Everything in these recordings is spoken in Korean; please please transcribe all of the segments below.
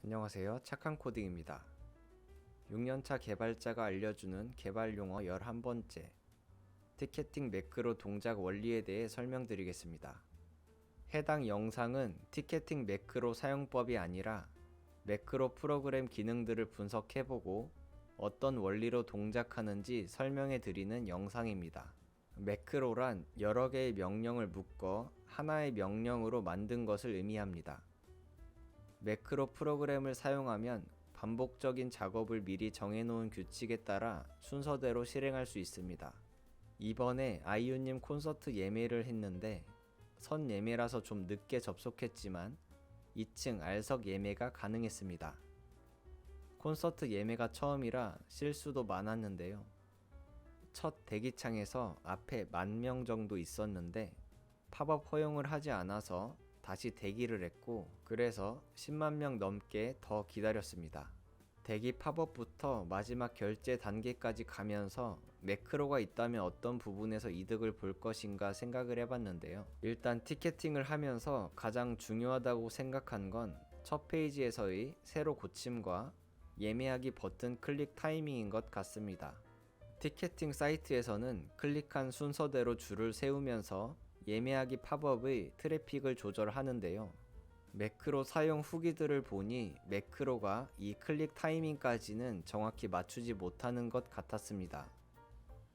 안녕하세요. 착한 코딩입니다. 6년차 개발자가 알려주는 개발 용어 11번째. 티켓팅 매크로 동작 원리에 대해 설명드리겠습니다. 해당 영상은 티켓팅 매크로 사용법이 아니라 매크로 프로그램 기능들을 분석해보고 어떤 원리로 동작하는지 설명해드리는 영상입니다. 매크로란 여러 개의 명령을 묶어 하나의 명령으로 만든 것을 의미합니다. 매크로 프로그램을 사용하면 반복적인 작업을 미리 정해놓은 규칙에 따라 순서대로 실행할 수 있습니다. 이번에 아이유님 콘서트 예매를 했는데 선 예매라서 좀 늦게 접속했지만 2층 R석 예매가 가능했습니다. 콘서트 예매가 처음이라 실수도 많았는데요. 첫 대기창에서 앞에 10,000명 정도 있었는데 팝업 허용을 하지 않아서 다시 대기를 했고, 그래서 10만 명 넘게 더 기다렸습니다. 대기 팝업부터 마지막 결제 단계까지 가면서 매크로가 있다면 어떤 부분에서 이득을 볼 것인가 생각을 해봤는데요. 일단 티켓팅을 하면서 가장 중요하다고 생각한 건 첫 페이지에서의 세로 고침과 예매하기 버튼 클릭 타이밍인 것 같습니다. 티켓팅 사이트에서는 클릭한 순서대로 줄을 세우면서 예매하기 팝업의 트래픽을 조절하는데요. 매크로 사용 후기들을 보니 매크로가 이 클릭 타이밍까지는 정확히 맞추지 못하는 것 같았습니다.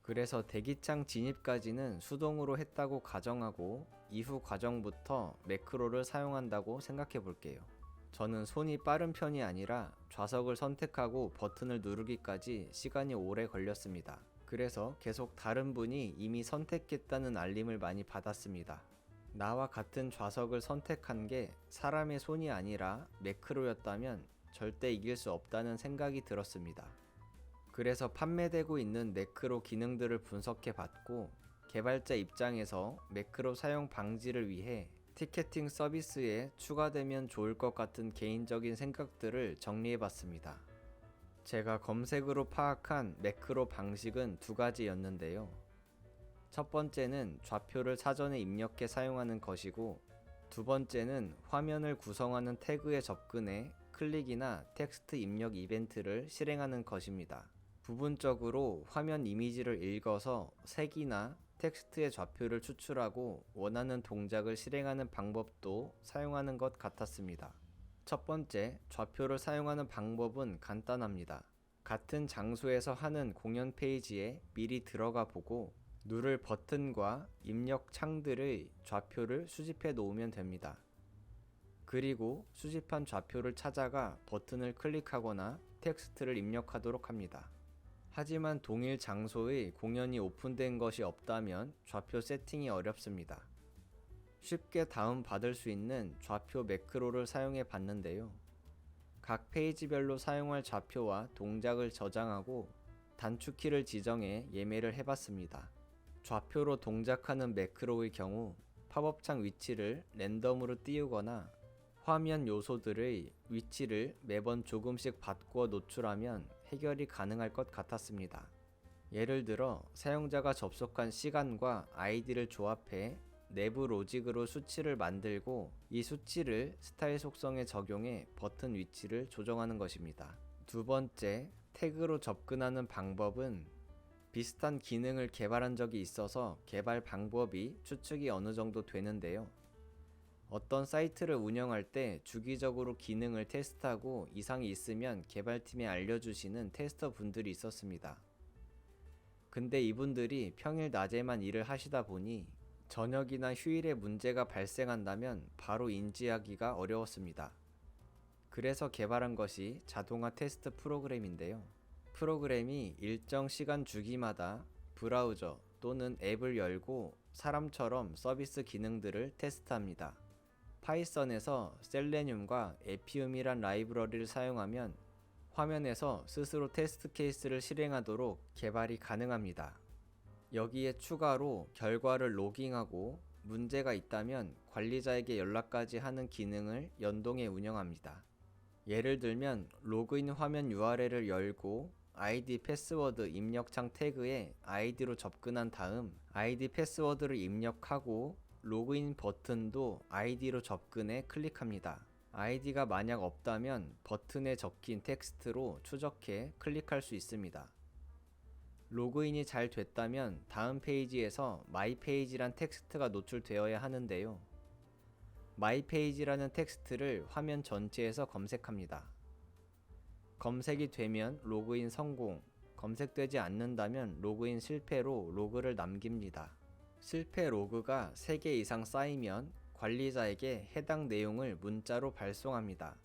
그래서 대기창 진입까지는 수동으로 했다고 가정하고 이후 과정부터 매크로를 사용한다고 생각해 볼게요. 저는 손이 빠른 편이 아니라 좌석을 선택하고 버튼을 누르기까지 시간이 오래 걸렸습니다. 그래서 계속 다른 분이 이미 선택했다는 알림을 많이 받았습니다. 나와 같은 좌석을 선택한 게 사람의 손이 아니라 매크로였다면 절대 이길 수 없다는 생각이 들었습니다. 그래서 판매되고 있는 매크로 기능들을 분석해 봤고, 개발자 입장에서 매크로 사용 방지를 위해 티켓팅 서비스에 추가되면 좋을 것 같은 개인적인 생각들을 정리해 봤습니다. 제가 검색으로 파악한 매크로 방식은 두 가지였는데요. 첫 번째는 좌표를 사전에 입력해 사용하는 것이고, 두 번째는 화면을 구성하는 태그에 접근해 클릭이나 텍스트 입력 이벤트를 실행하는 것입니다. 부분적으로 화면 이미지를 읽어서 색이나 텍스트의 좌표를 추출하고 원하는 동작을 실행하는 방법도 사용하는 것 같았습니다. 첫 번째, 좌표를 사용하는 방법은 간단합니다. 같은 장소에서 하는 공연 페이지에 미리 들어가 보고 누를 버튼과 입력 창들의 좌표를 수집해 놓으면 됩니다. 그리고 수집한 좌표를 찾아가 버튼을 클릭하거나 텍스트를 입력하도록 합니다. 하지만 동일 장소의 공연이 오픈된 것이 없다면 좌표 세팅이 어렵습니다. 쉽게 다운받을 수 있는 좌표 매크로를 사용해 봤는데요. 각 페이지별로 사용할 좌표와 동작을 저장하고 단축키를 지정해 예매를 해봤습니다. 좌표로 동작하는 매크로의 경우 팝업창 위치를 랜덤으로 띄우거나 화면 요소들의 위치를 매번 조금씩 바꾸어 노출하면 해결이 가능할 것 같았습니다. 예를 들어 사용자가 접속한 시간과 아이디를 조합해 내부 로직으로 수치를 만들고 이 수치를 스타일 속성에 적용해 버튼 위치를 조정하는 것입니다. 두 번째, 태그로 접근하는 방법은 비슷한 기능을 개발한 적이 있어서 개발 방법이 추측이 어느 정도 되는데요. 어떤 사이트를 운영할 때 주기적으로 기능을 테스트하고 이상이 있으면 개발팀에 알려주시는 테스터 분들이 있었습니다. 근데 이분들이 평일 낮에만 일을 하시다 보니 저녁이나 휴일에 문제가 발생한다면 바로 인지하기가 어려웠습니다. 그래서 개발한 것이 자동화 테스트 프로그램인데요. 프로그램이 일정 시간 주기마다 브라우저 또는 앱을 열고 사람처럼 서비스 기능들을 테스트합니다. 파이썬에서 셀레늄과 에피움이란 라이브러리를 사용하면 화면에서 스스로 테스트 케이스를 실행하도록 개발이 가능합니다. 여기에 추가로 결과를 로깅하고 문제가 있다면 관리자에게 연락까지 하는 기능을 연동해 운영합니다. 예를 들면 로그인 화면 URL을 열고 아이디 패스워드 입력창 태그에 아이디로 접근한 다음 아이디 패스워드를 입력하고 로그인 버튼도 아이디로 접근해 클릭합니다. 아이디가 만약 없다면 버튼에 적힌 텍스트로 추적해 클릭할 수 있습니다. 로그인이 잘 됐다면 다음 페이지에서 마이 페이지란 텍스트가 노출되어야 하는데요. 마이 페이지라는 텍스트를 화면 전체에서 검색합니다. 검색이 되면 로그인 성공, 검색되지 않는다면 로그인 실패로 로그를 남깁니다. 실패 로그가 3개 이상 쌓이면 관리자에게 해당 내용을 문자로 발송합니다.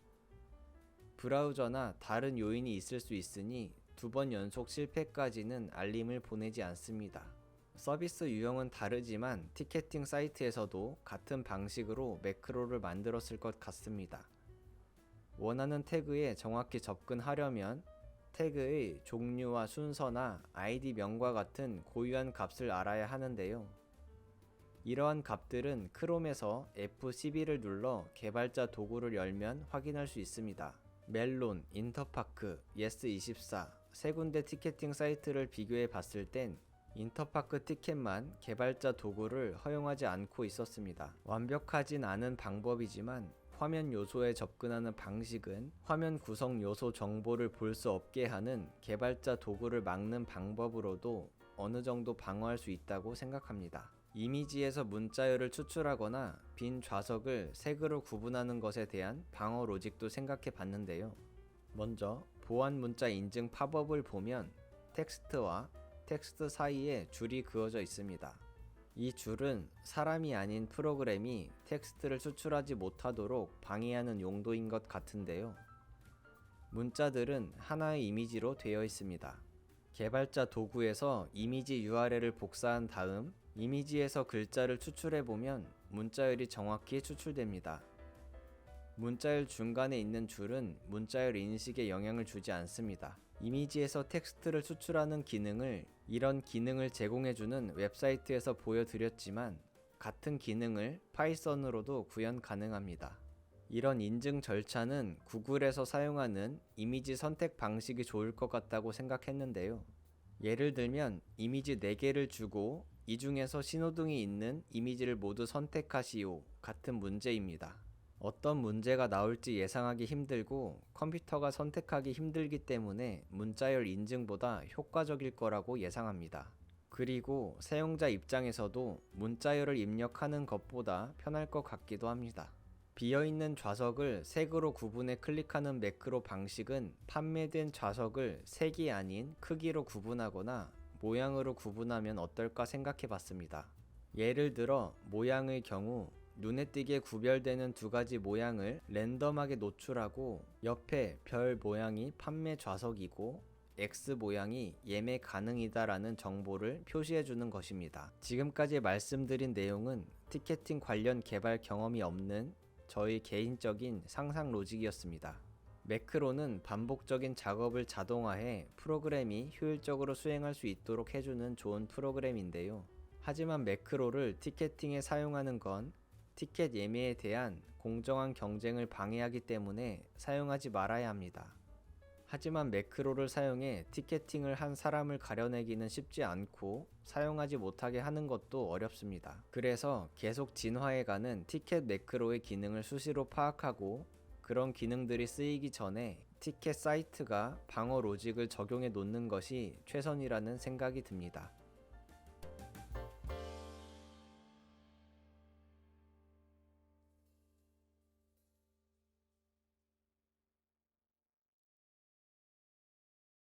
브라우저나 다른 요인이 있을 수 있으니 2번 연속 실패까지는 알림을 보내지 않습니다. 서비스 유형은 다르지만 티켓팅 사이트에서도 같은 방식으로 매크로를 만들었을 것 같습니다. 원하는 태그에 정확히 접근하려면 태그의 종류와 순서나 아이디명과 같은 고유한 값을 알아야 하는데요. 이러한 값들은 크롬에서 F12를 눌러 개발자 도구를 열면 확인할 수 있습니다. 멜론, 인터파크, 예스24 세 군데 티켓팅 사이트를 비교해 봤을 땐 인터파크 티켓만 개발자 도구를 허용하지 않고 있었습니다. 완벽하진 않은 방법이지만 화면 요소에 접근하는 방식은 화면 구성 요소 정보를 볼 수 없게 하는 개발자 도구를 막는 방법으로도 어느 정도 방어할 수 있다고 생각합니다. 이미지에서 문자열을 추출하거나 빈 좌석을 색으로 구분하는 것에 대한 방어 로직도 생각해 봤는데요. 먼저 보안 문자 인증 팝업을 보면 텍스트와 텍스트 사이에 줄이 그어져 있습니다. 이 줄은 사람이 아닌 프로그램이 텍스트를 추출하지 못하도록 방해하는 용도인 것 같은데요. 문자들은 하나의 이미지로 되어 있습니다. 개발자 도구에서 이미지 URL을 복사한 다음 이미지에서 글자를 추출해보면 문자열이 정확히 추출됩니다. 문자열 중간에 있는 줄은 문자열 인식에 영향을 주지 않습니다. 이미지에서 텍스트를 추출하는 기능을 이런 기능을 제공해주는 웹사이트에서 보여드렸지만 같은 기능을 파이썬으로도 구현 가능합니다. 이런 인증 절차는 구글에서 사용하는 이미지 선택 방식이 좋을 것 같다고 생각했는데요. 예를 들면 이미지 4개를 주고 이 중에서 신호등이 있는 이미지를 모두 선택하시오 같은 문제입니다. 어떤 문제가 나올지 예상하기 힘들고 컴퓨터가 선택하기 힘들기 때문에 문자열 인증보다 효과적일 거라고 예상합니다. 그리고 사용자 입장에서도 문자열을 입력하는 것보다 편할 것 같기도 합니다. 비어있는 좌석을 색으로 구분해 클릭하는 매크로 방식은 판매된 좌석을 색이 아닌 크기로 구분하거나 모양으로 구분하면 어떨까 생각해 봤습니다. 예를 들어 모양의 경우 눈에 띄게 구별되는 2가지 모양을 랜덤하게 노출하고 옆에 별 모양이 판매 좌석이고 X 모양이 예매 가능이다라는 정보를 표시해 주는 것입니다. 지금까지 말씀드린 내용은 티켓팅 관련 개발 경험이 없는 저의 개인적인 상상 로직이었습니다. 매크로는 반복적인 작업을 자동화해 프로그램이 효율적으로 수행할 수 있도록 해주는 좋은 프로그램인데요. 하지만 매크로를 티켓팅에 사용하는 건 티켓 예매에 대한 공정한 경쟁을 방해하기 때문에 사용하지 말아야 합니다. 하지만 매크로를 사용해 티켓팅을 한 사람을 가려내기는 쉽지 않고 사용하지 못하게 하는 것도 어렵습니다. 그래서 계속 진화해가는 티켓 매크로의 기능을 수시로 파악하고 그런 기능들이 쓰이기 전에 티켓 사이트가 방어 로직을 적용해 놓는 것이 최선이라는 생각이 듭니다.